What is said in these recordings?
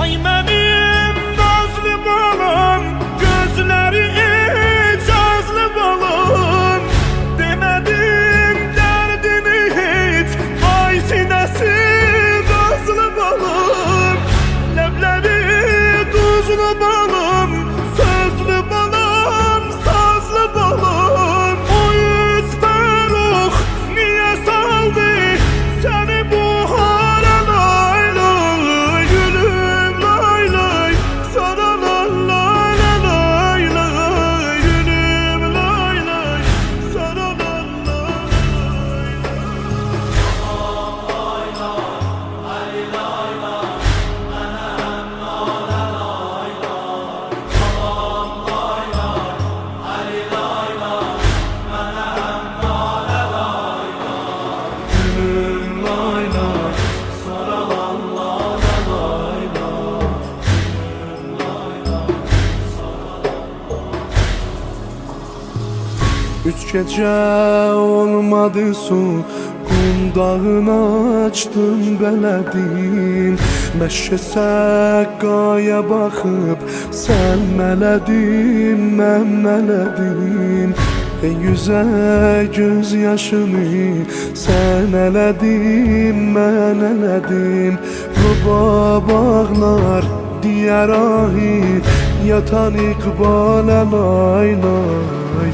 Ay benim nazlı balam, gözleri icazlı balam. Demedim derdini hiç, ay sinesi gazlı balam. Leblebi tuzlu balam, sözlü balam, sazlı balam. O yüz ferruh niye saldı seni bu hale lay lay? Gülüm lay lay, sana lay lay lay lay. Gülüm lay lay, sana lay lay Gülüm lay lay, sana lay lay lay. Üç gece olmadı su, qundağını açdım bələdim. Məşə səqqaya baxıb sən mələdin, mən mələdim. Ey yüzə göz yaşını sən elədin, mən elədim. Rubab ağlar diyər ahi, yatan iqbalə lay lay.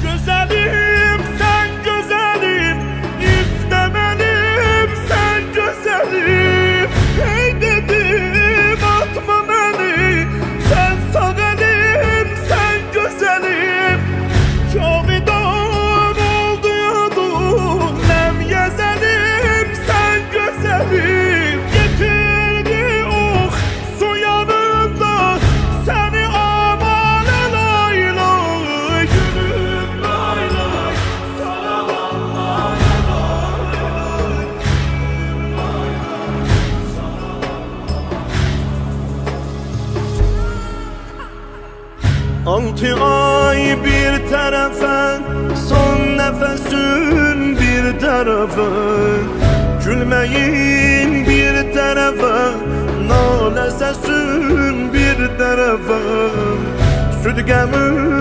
Güzelim sen güzelim, istemelim sen güzelim. Hey dedim atma beni, sen sağ elim, sen güzelim. Cavidan oldu yadum, nem gezelim sen güzelim. Getirdi oh su yanında seni amale lay lay. Gülüm lay lay, sana lay lay. 6 ay bir tarafa, son nefesin bir tarafa. Gülmeyin bir tarafa, nale sesin bir tarafa. Süt gemim